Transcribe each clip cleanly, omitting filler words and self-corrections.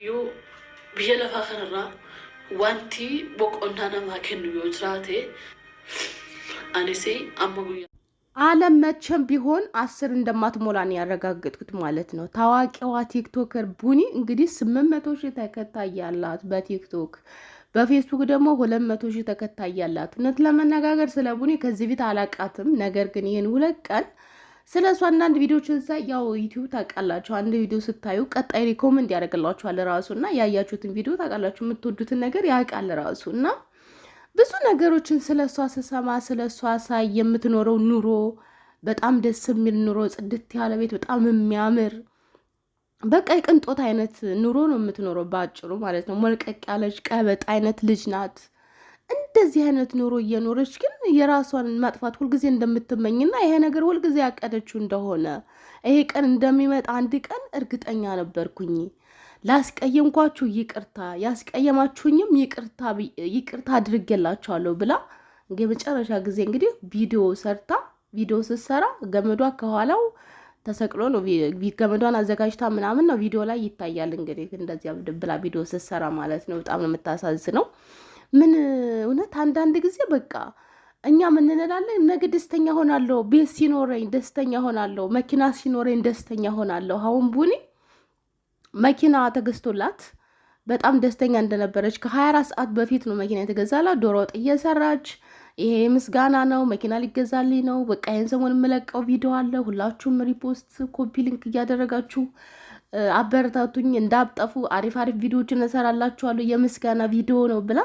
Yoo biyya lafaa kanarraa wanti boqonnaa namaa kennu yoo jiraate anis amma guyyaa ዓለም መቼም ቢሆን 10 እንደማትሞላን ያረጋግጥኩት ማለት ነው። ታዋቂዋ ቲክቶከር ቡኒ እንግዲህ 800,000 ተከታይ ያላት በቲክቶክ በፌስቡክ ደግሞ 200,000 ተከታይ ያላት። እውነት ለመነጋገር ስለ ቡኒ ከዚህ ፊት አላቃትም። ነገር ግን ይሄን ሁለት ቀን ስለሷ አንዳንድ ቪዲዮችን ሳይ ያው ዩቲዩብ ታውቃላችሁ፣ አንድ ቪዲዮ ስታዩ ቀጣይ ሪኮመንድ ያደርግላችኋል ራሱና ያያችሁትን ቪዲዮ ታውቃላችሁ፣ የምትወዱትን ነገር ያውቃል ራሱና ብዙ ነገሮችን ስለሷ ስሰማ ስለሷ ሳይ የምትኖረው ኑሮ በጣም ደስ የሚል ኑሮ፣ ጽድት ያለ ቤት፣ በጣም የሚያምር በቃ የቅንጦት አይነት ኑሮ ነው የምትኖረው ባጭሩ ማለት ነው። መልቀቅ ያለች ቀበጥ አይነት ልጅ ናት። እንደዚህ አይነት ኑሮ እየኖረች ግን የራሷን ማጥፋት ሁልጊዜ እንደምትመኝና ይሄ ነገር ሁልጊዜ ያቀደችው እንደሆነ ይሄ ቀን እንደሚመጣ አንድ ቀን እርግጠኛ ነበርኩኝ። ላስቀየምኳችሁ ይቅርታ፣ ያስቀየማችሁኝም ይቅርታ አድርጌላችኋለሁ ብላ እንግዲህ መጨረሻ ጊዜ እንግዲህ ቪዲዮ ስትሰራ ገመዷ ከኋላው ተሰቅሎ ነው። ገመዷን አዘጋጅታ ምናምን ነው ቪዲዮ ላይ ይታያል። እንግዲህ እንደዚያ ብላ ቪዲዮ ስትሰራ ማለት ነው። በጣም ነው የምታሳዝነው። ምን እውነት አንዳንድ ጊዜ በቃ እኛ ምን እንላለን? ነገ ደስተኛ ሆናለሁ፣ ቤት ሲኖረኝ ደስተኛ ሆናለሁ፣ መኪና ሲኖረኝ ደስተኛ ሆናለሁ። አሁን ቡኒ መኪና ተገዝቶላት በጣም ደስተኛ እንደነበረች ከ24 ሰዓት በፊት ነው መኪና የተገዛላት። ዶሮ ወጥ እየሰራች ይሄ ምስጋና ነው፣ መኪና ሊገዛልኝ ነው፣ በቃ ይሄን ሰሞን የምለቀው ቪዲዮ አለ፣ ሁላችሁም ሪፖስት ኮፒ ሊንክ እያደረጋችሁ አበረታቱኝ፣ እንዳብጠፉ አሪፍ ቪዲዮዎችን እሰራላችኋለሁ፣ የምስጋና ቪዲዮ ነው ብላ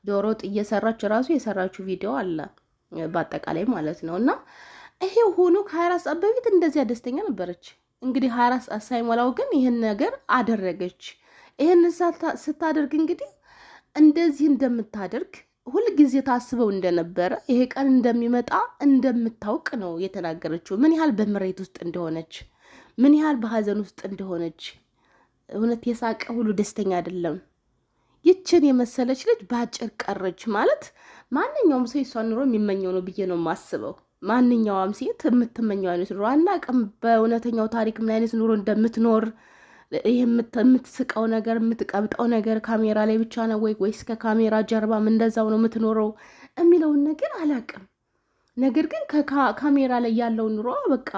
ዶሮ ወጥ እየሰራች ራሱ የሰራችው ቪዲዮ አለ በአጠቃላይ ማለት ነው። እና ይሄ ሆኖ ከ24 ሰዓት በፊት እንደዚያ ደስተኛ ነበረች። እንግዲህ 24 ሰዓት ሳይሞላው ግን ይህን ነገር አደረገች። ይህን ስታደርግ እንግዲህ እንደዚህ እንደምታደርግ ሁልጊዜ ታስበው እንደነበረ ይሄ ቀን እንደሚመጣ እንደምታውቅ ነው የተናገረችው። ምን ያህል በምሬት ውስጥ እንደሆነች፣ ምን ያህል በሀዘን ውስጥ እንደሆነች። እውነት የሳቀ ሁሉ ደስተኛ አይደለም። ይችን የመሰለች ልጅ ባጭር ቀረች ማለት ማንኛውም ሰው የሷን ኑሮ የሚመኘው ነው ብዬ ነው የማስበው። ማንኛውም ሴት የምትመኘው አይነት ኑሮ አናውቅም። በእውነተኛው ታሪክ ምን አይነት ኑሮ እንደምትኖር ይሄ የምትስቀው ነገር የምትቀብጠው ነገር ካሜራ ላይ ብቻ ነው ወይስ ከካሜራ ጀርባም እንደዛው ነው የምትኖረው የሚለውን ነገር አላውቅም። ነገር ግን ከካሜራ ላይ ያለው ኑሮ በቃ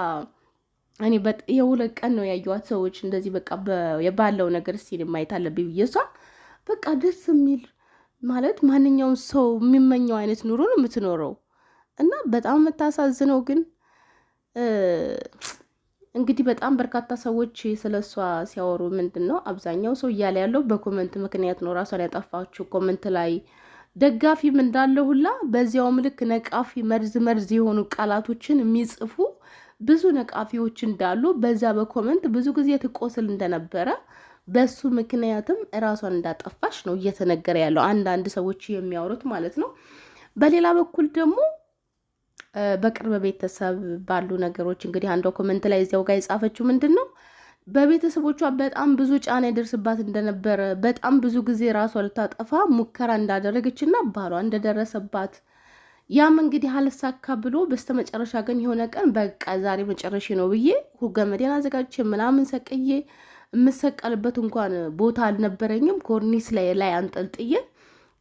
እኔ የሁለት ቀን ነው ያየኋት ሰዎች እንደዚህ በቃ የባለው ነገር ሲል ማየት አለብኝ ብዬ እሷ በቃ ደስ የሚል ማለት ማንኛውም ሰው የሚመኘው አይነት ኑሮ ነው የምትኖረው። እና በጣም የምታሳዝነው ግን እንግዲህ በጣም በርካታ ሰዎች ስለሷ ሲያወሩ ምንድነው አብዛኛው ሰው እያለ ያለው በኮመንት ምክንያት ነው ራሷን ያጠፋችው። ኮመንት ላይ ደጋፊም እንዳለ ሁላ በዚያውም ልክ ነቃፊ መርዝ የሆኑ ቃላቶችን የሚጽፉ ብዙ ነቃፊዎች እንዳሉ በዛ በኮመንት ብዙ ጊዜ ትቆስል እንደነበረ በሱ ምክንያትም ራሷን እንዳጠፋች ነው እየተነገረ ያለው አንዳንድ ሰዎች የሚያወሩት ማለት ነው። በሌላ በኩል ደግሞ በቅርብ ቤተሰብ ባሉ ነገሮች እንግዲህ አንዷ ኮመንት ላይ እዚያው ጋር የጻፈችው ምንድነው በቤተሰቦቿ በጣም ብዙ ጫና ይደርስባት እንደነበረ፣ በጣም ብዙ ጊዜ ራሷ ልታጠፋ ሙከራ እንዳደረገችና ባሏ እንደደረሰባት ያም እንግዲህ አልሳካ ብሎ በስተመጨረሻ ግን የሆነ ቀን በቃ ዛሬ መጨረሻ ነው ብዬ ገመዴን አዘጋጅቼ ምናምን ሰቅዬ የምሰቀልበት እንኳን ቦታ አልነበረኝም ኮርኒስ ላይ አንጠልጥዬ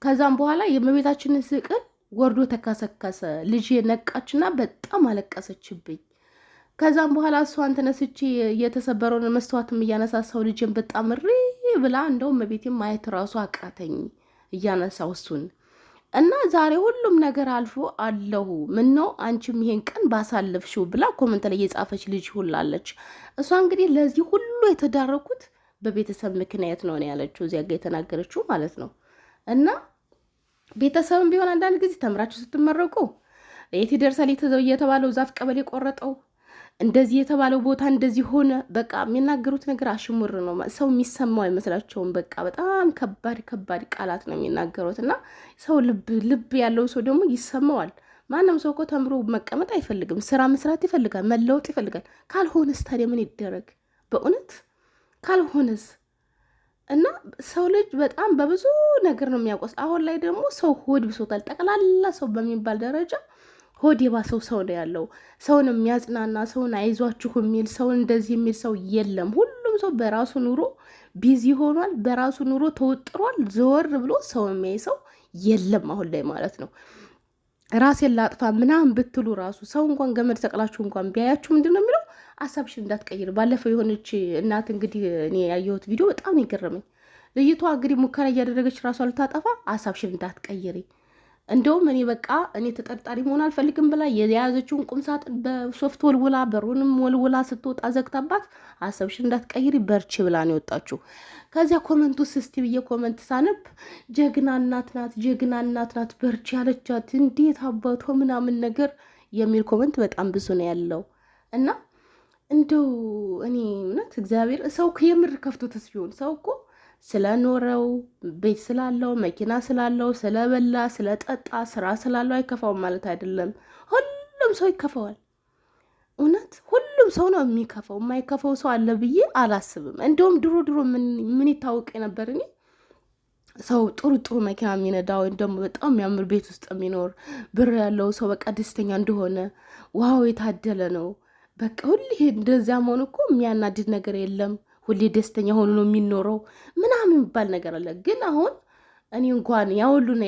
ከዛም በኋላ የእመቤታችንን ስቅል ወርዶ ተከሰከሰ። ልጅ ነቃችና በጣም አለቀሰችብኝ። ከዛም በኋላ እሷን ተነስቼ የተሰበረውን መስተዋትም እያነሳሳው ልጅን በጣም ሪ ብላ እንደው እመቤቴን ማየት ራሱ አቃተኝ እያነሳው እሱን እና ዛሬ ሁሉም ነገር አልፎ አለሁ ምን ነው አንቺም ይሄን ቀን ባሳለፍሽው ብላ ኮመንት ላይ የጻፈች ልጅ ሁላለች። እሷ እንግዲህ ለዚህ ሁሉ የተዳረኩት በቤተሰብ ምክንያት ነው ያለችው እዚያ ጋር የተናገረችው ማለት ነው። እና ቤተሰብም ቢሆን አንዳንድ ጊዜ ተምራችሁ ስትመረቁ የት ይደርሳል የተባለው ዛፍ ቀበሌ ቆረጠው እንደዚህ የተባለው ቦታ እንደዚህ ሆነ በቃ የሚናገሩት ነገር አሽሙር ነው። ሰው የሚሰማው አይመስላቸውም። በቃ በጣም ከባድ ቃላት ነው የሚናገሩት እና ሰው ልብ ያለው ሰው ደግሞ ይሰማዋል። ማንም ሰው እኮ ተምሮ መቀመጥ አይፈልግም። ስራ መስራት ይፈልጋል፣ መለወጥ ይፈልጋል። ካልሆነስ ታዲያ ምን ይደረግ? በእውነት ካልሆነስ እና ሰው ልጅ በጣም በብዙ ነገር ነው የሚያቆስ። አሁን ላይ ደግሞ ሰው ሆድ ብሶታል። ጠቅላላ ሰው በሚባል ደረጃ ሆድ የባሰው ሰው ነው ያለው። ሰውን የሚያጽናና ሰውን አይዟችሁ የሚል ሰውን እንደዚህ የሚል ሰው የለም። ሁሉም ሰው በራሱ ኑሮ ቢዚ ሆኗል፣ በራሱ ኑሮ ተወጥሯል። ዘወር ብሎ ሰው የሚያይ ሰው የለም አሁን ላይ ማለት ነው። ራሴን ላጥፋ ምናምን ብትሉ ራሱ ሰው እንኳን ገመድ ሰቅላችሁ እንኳን ቢያያችሁ ምንድን ነው የሚለው? ሀሳብሽን እንዳትቀይር። ባለፈው የሆነች እናት እንግዲህ እኔ ያየሁት ቪዲዮ በጣም ነው የገረመኝ። ልጅቷ እንግዲህ ሙከራ እያደረገች ራሷ ልታጠፋ ሀሳብሽን እንዳትቀይሪ፣ እንደውም እኔ በቃ እኔ ተጠርጣሪ መሆን አልፈልግም ብላ የያዘችውን ቁምሳጥን በሶፍት ወልውላ በሩንም ወልውላ ስትወጣ ዘግታባት ሀሳብሽን እንዳትቀይሪ በርቺ ብላ ነው የወጣችው። ከዚያ ኮመንቱ ስስቲ ብዬ ኮመንት ሳነብ ጀግና እናት ናት፣ ጀግና እናት ናት፣ በርቺ ያለቻት እንዴት አባቷ ምናምን ነገር የሚል ኮመንት በጣም ብዙ ነው ያለው። እና እንደው እኔ እውነት እግዚአብሔር ሰው የምር ከፍቶትስ ቢሆን ሰው እኮ ስለኖረው ቤት ስላለው መኪና ስላለው ስለበላ ስለጠጣ ስራ ስላለው አይከፋውም ማለት አይደለም። ሁሉም ሰው ይከፋዋል። እውነት ሁሉም ሰው ነው የሚከፋው። የማይከፋው ሰው አለ ብዬ አላስብም። እንደውም ድሮ ምን ይታወቅ ነበር? እኔ ሰው ጥሩ መኪና የሚነዳ ወይም ደግሞ በጣም የሚያምር ቤት ውስጥ የሚኖር ብር ያለው ሰው በቃ ደስተኛ እንደሆነ ዋው የታደለ ነው በቃ ሁሌ እንደዚያ መሆኑ እኮ የሚያናድድ ነገር የለም። ሁሌ ደስተኛ ሆኖ ነው የሚኖረው ምናምን የሚባል ነገር አለ። ግን አሁን እኔ እንኳን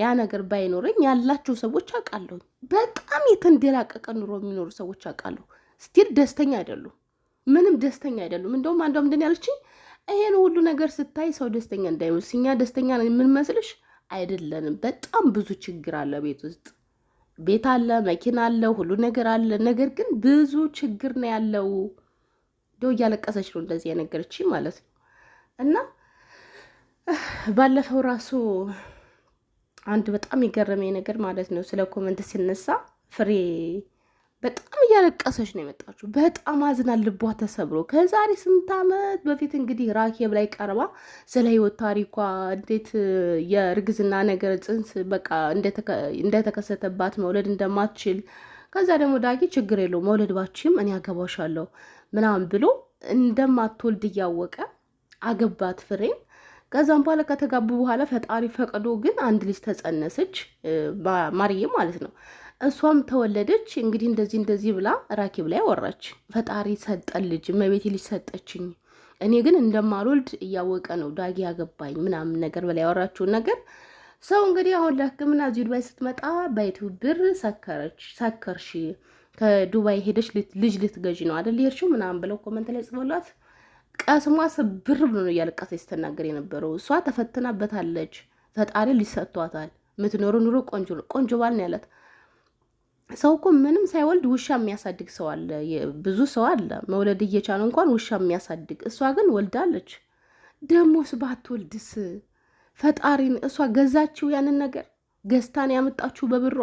ያ ነገር ባይኖረኝ ያላቸው ሰዎች አውቃለሁ። በጣም የተንደላቀቀ ኑሮ የሚኖሩ ሰዎች አውቃለሁ። ስቲል ደስተኛ አይደሉም፣ ምንም ደስተኛ አይደሉም። እንደውም አንዷ ምንድን ያለችኝ ይሄን ሁሉ ነገር ስታይ ሰው ደስተኛ እንዳይመስል፣ እኛ ደስተኛ ነን የምንመስልሽ አይደለንም። በጣም ብዙ ችግር አለ ቤት ውስጥ። ቤት አለ፣ መኪና አለ፣ ሁሉ ነገር አለ። ነገር ግን ብዙ ችግር ነው ያለው። ዶ እያለቀሰች ነው እንደዚህ የነገረች ማለት ነው። እና ባለፈው ራሱ አንድ በጣም የገረመኝ ነገር ማለት ነው ስለ ኮመንት ሲነሳ ፍሬ በጣም እያለቀሰች ነው የመጣችው። በጣም አዝና ልቧ ተሰብሮ ከዛሬ ስንት ዓመት በፊት እንግዲህ ራኬብ ላይ ቀርባ ስለ ህይወት ታሪኳ እንዴት የእርግዝና ነገር ጽንስ በቃ እንደተከሰተባት መውለድ እንደማትችል ከዛ ደግሞ ዳጊ ችግር የለው መውለድ ባችም እኔ አገባሻለሁ ምናምን ብሎ እንደማትወልድ እያወቀ አገባት ፍሬን። ከዛም በኋላ ከተጋቡ በኋላ ፈጣሪ ፈቅዶ ግን አንድ ልጅ ተጸነሰች፣ ማርዬ ማለት ነው። እሷም ተወለደች። እንግዲህ እንደዚህ ብላ ራኬብ ላይ ወራች። ፈጣሪ ሰጠን ልጅ፣ እመቤቴ ልጅ ሰጠችኝ፣ እኔ ግን እንደማልወልድ እያወቀ ነው ዳጊ ያገባኝ ምናምን ነገር በላይ ያወራችውን ነገር ሰው እንግዲህ አሁን ለሕክምና እዚህ ዱባይ ስትመጣ በዩቲዩብ ብር ሰከርሽ፣ ከዱባይ ሄደች ልጅ ልትገዢ ነው አይደል ሄድሽው ምናምን ብለው ኮመንት ላይ ጽፎላት ቀስሟ ስብር ብሎ ነው እያለቀሰች ስትናገር የነበረው። እሷ ተፈትናበታለች፣ ፈጣሪ ልጅ ሰጥቷታል፣ የምትኖረው ኑሮ ቆንጆ ባል ነው ያላት። ሰው እኮ ምንም ሳይወልድ ውሻ የሚያሳድግ ሰው አለ፣ ብዙ ሰው አለ መውለድ እየቻለ እንኳን ውሻ የሚያሳድግ። እሷ ግን ወልዳለች። ደሞስ ባትወልድስ ፈጣሪን እሷ ገዛችው፣ ያንን ነገር ገዝታን ያመጣችው በብሯ።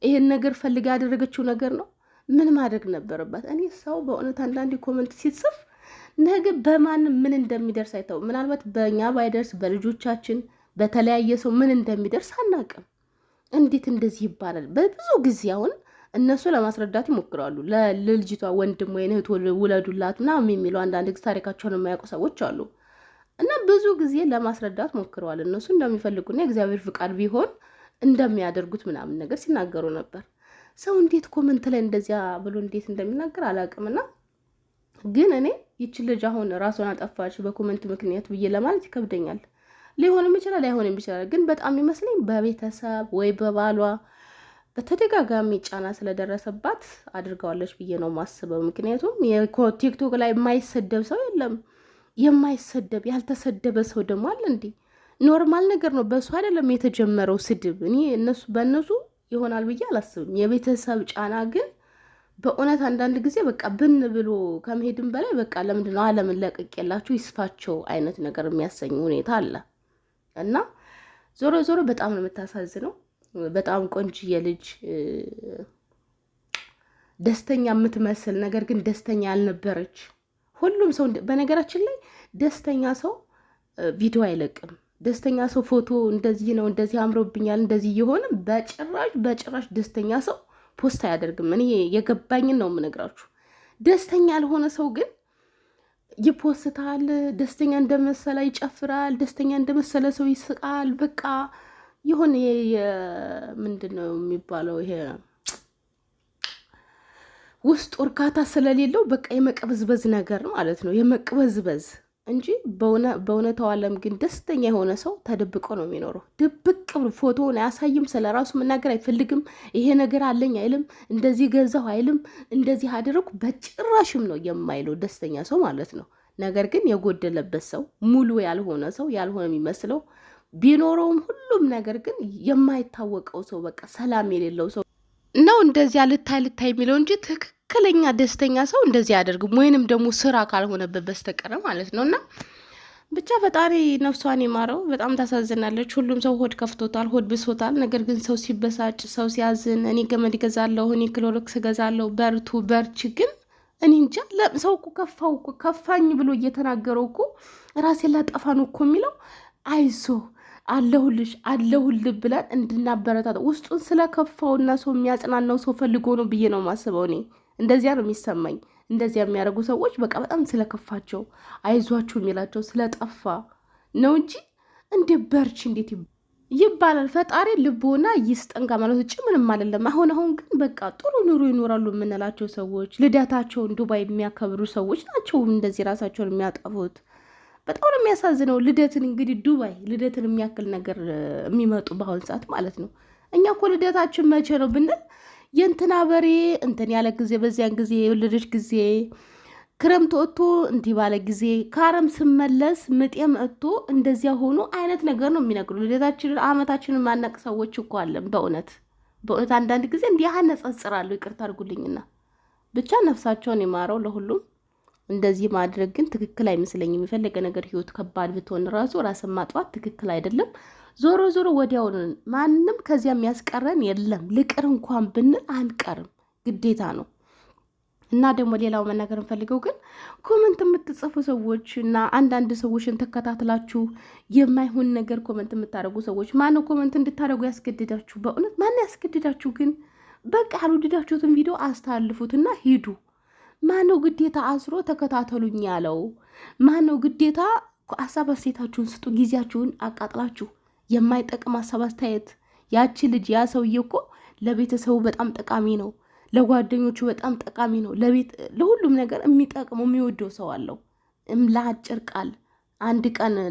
ይሄን ነገር ፈልጋ ያደረገችው ነገር ነው። ምን ማድረግ ነበረባት? እኔ ሰው በእውነት አንዳንዴ ኮመንት ሲጽፍ ነገ በማንም ምን እንደሚደርስ አይተው፣ ምናልባት በእኛ ባይደርስ በልጆቻችን በተለያየ ሰው ምን እንደሚደርስ አናውቅም። እንዴት እንደዚህ ይባላል? በብዙ ጊዜ አሁን እነሱ ለማስረዳት ይሞክራሉ። ለልጅቷ ወንድም ወይ እህት ውለዱላት ምናምን የሚሉ አንዳንድ ጊዜ ታሪካቸውን የማያውቁ ሰዎች አሉ። እና ብዙ ጊዜ ለማስረዳት ሞክረዋል። እነሱ እንደሚፈልጉና የእግዚአብሔር ፍቃድ ቢሆን እንደሚያደርጉት ምናምን ነገር ሲናገሩ ነበር። ሰው እንዴት ኮመንት ላይ እንደዚያ ብሎ እንዴት እንደሚናገር አላውቅምና ግን እኔ ይች ልጅ አሁን ራሷን አጠፋች በኮመንት ምክንያት ብዬ ለማለት ይከብደኛል። ሊሆንም ይችላል ላይሆንም ይችላል። ግን በጣም ይመስለኝ በቤተሰብ ወይ በባሏ በተደጋጋሚ ጫና ስለደረሰባት አድርገዋለች ብዬ ነው ማስበው። ምክንያቱም ቲክቶክ ላይ የማይሰደብ ሰው የለም። የማይሰደብ ያልተሰደበ ሰው ደግሞ አለ እንዴ? ኖርማል ነገር ነው። በሱ አይደለም የተጀመረው ስድብ። እኔ በእነሱ ይሆናል ብዬ አላስብም። የቤተሰብ ጫና ግን በእውነት አንዳንድ ጊዜ በቃ ብን ብሎ ከመሄድም በላይ በቃ ለምንድን ነው ዓለምን ለቅቄላችሁ ይስፋቸው አይነት ነገር የሚያሰኝ ሁኔታ አለ እና ዞሮ በጣም ነው የምታሳዝነው። በጣም ቆንጅዬ ልጅ ደስተኛ የምትመስል ነገር ግን ደስተኛ ያልነበረች። ሁሉም ሰው በነገራችን ላይ ደስተኛ ሰው ቪዲዮ አይለቅም። ደስተኛ ሰው ፎቶ እንደዚህ ነው እንደዚህ አምሮብኛል እንደዚህ የሆነ በጭራሽ ደስተኛ ሰው ፖስት አያደርግም። እኔ የገባኝን ነው የምነግራችሁ። ደስተኛ ያልሆነ ሰው ግን ይፖስታል። ደስተኛ እንደመሰለ ይጨፍራል። ደስተኛ እንደመሰለ ሰው ይስቃል። በቃ ይሁን ምንድን ነው የሚባለው ይሄ ውስጥ እርካታ ስለሌለው በቃ የመቅበዝበዝ ነገር ማለት ነው። የመቅበዝበዝ እንጂ በእውነታው ዓለም ግን ደስተኛ የሆነ ሰው ተደብቆ ነው የሚኖረው። ድብቅ ፎቶውን አያሳይም፣ ስለራሱ መናገር አይፈልግም። ይሄ ነገር አለኝ አይልም፣ እንደዚህ ገዛሁ አይልም፣ እንደዚህ አደረኩ በጭራሽም ነው የማይለው ደስተኛ ሰው ማለት ነው። ነገር ግን የጎደለበት ሰው፣ ሙሉ ያልሆነ ሰው፣ ያልሆነ የሚመስለው ቢኖረውም ሁሉም ነገር ግን የማይታወቀው ሰው፣ በቃ ሰላም የሌለው ሰው ነው እንደዚያ ልታይ የሚለው እንጂ ትክክለኛ ደስተኛ ሰው እንደዚህ አያደርግም። ወይንም ደግሞ ስራ ካልሆነበት በስተቀር ማለት ነው። እና ብቻ ፈጣሪ ነፍሷን ይማረው። በጣም ታሳዝናለች። ሁሉም ሰው ሆድ ከፍቶታል፣ ሆድ ብሶታል። ነገር ግን ሰው ሲበሳጭ፣ ሰው ሲያዝን እኔ ገመድ እገዛለሁ፣ እኔ ክሎሮክስ እገዛለሁ፣ በርቱ በርች ግን እኔ እንጃ ሰው እኮ ከፋው እኮ ከፋኝ ብሎ እየተናገረው እኮ ራሴን ላጠፋ ነው እኮ የሚለው አይዞ አለሁልህ ብለን እንድናበረታታ ውስጡን ስለከፋውና ሰው የሚያጽናናው ሰው ፈልጎ ነው ብዬ ነው ማስበው። እኔ እንደዚያ ነው የሚሰማኝ። እንደዚያ የሚያደርጉ ሰዎች በቃ በጣም ስለከፋቸው አይዟችሁ የሚላቸው ስለጠፋ ነው እንጂ እንደ በርች እንዴት ይባላል? ፈጣሪ ልቦና ይስጠን ከማለት ውጭ ምንም አይደለም። አሁን ግን በቃ ጥሩ ኑሮ ይኖራሉ የምንላቸው ሰዎች ልደታቸውን ዱባይ የሚያከብሩ ሰዎች ናቸው እንደዚህ ራሳቸውን የሚያጠፉት። በጣም ነው የሚያሳዝነው። ልደትን እንግዲህ ዱባይ ልደትን የሚያክል ነገር የሚመጡ በአሁን ሰዓት ማለት ነው። እኛ እኮ ልደታችን መቼ ነው ብንል የእንትና በሬ እንትን ያለ ጊዜ፣ በዚያን ጊዜ የወለደች ጊዜ፣ ክረምት ወጥቶ እንዲህ ባለ ጊዜ፣ ከአረም ስመለስ ምጤም እቶ እንደዚያ ሆኖ አይነት ነገር ነው የሚነግሩ። ልደታችንን አመታችንን ማናቅ ሰዎች እኮ አለን። በእውነት አንዳንድ ጊዜ እንዲህ ያነጻጽራለሁ። ይቅርታ አድርጉልኝና ብቻ ነፍሳቸውን ይማረው ለሁሉም። እንደዚህ ማድረግ ግን ትክክል አይመስለኝም። የሚፈልገ ነገር ህይወት ከባድ ብትሆን ራሱ ራስን ማጥፋት ትክክል አይደለም። ዞሮ ወዲያውን ማንም ከዚያ የሚያስቀረን የለም። ልቅር እንኳን ብንል አንቀርም፣ ግዴታ ነው። እና ደግሞ ሌላው መናገር እንፈልገው ግን ኮመንት የምትጽፉ ሰዎች እና አንዳንድ ሰዎችን ተከታትላችሁ የማይሆን ነገር ኮመንት የምታደርጉ ሰዎች ማነው ኮመንት እንድታደርጉ ያስገድዳችሁ? በእውነት ማን ያስገድዳችሁ? ግን በቃ ያልወደዳችሁትን ቪዲዮ አስተላልፉትና ሂዱ። ማነው ግዴታ አስሮ ተከታተሉኝ ያለው? ማነው ግዴታ ሀሳብ አስተያየታችሁን ስጡ። ጊዜያችሁን አቃጥላችሁ የማይጠቅም ሀሳብ አስተያየት። ያቺ ልጅ ያ ሰውዬ እኮ ለቤተሰቡ በጣም ጠቃሚ ነው፣ ለጓደኞቹ በጣም ጠቃሚ ነው፣ ለሁሉም ነገር የሚጠቅመው የሚወደው ሰው አለው። ለአጭር ቃል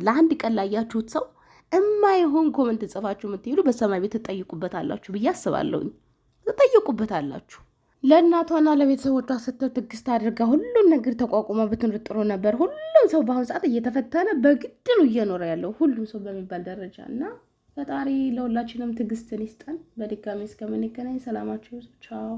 ለአንድ ቀን ላያችሁት ሰው የማይሆን ኮመንት ጽፋችሁ የምትሄዱ በሰማይ ቤት ትጠይቁበታላችሁ ብዬ አስባለሁኝ። ትጠይቁበታላችሁ። ለእናቷና ለቤተሰቦቿ ስትል ትዕግስት አድርጋ ሁሉን ነገር ተቋቁማ ብትኖር ጥሩ ነበር። ሁሉም ሰው በአሁኑ ሰዓት እየተፈተነ በግድ ነው እየኖረ ያለው ሁሉም ሰው በሚባል ደረጃ እና ፈጣሪ ለሁላችንም ትዕግስትን ይስጠን። በድጋሚ እስከምንገናኝ ሰላማችሁ ቻው።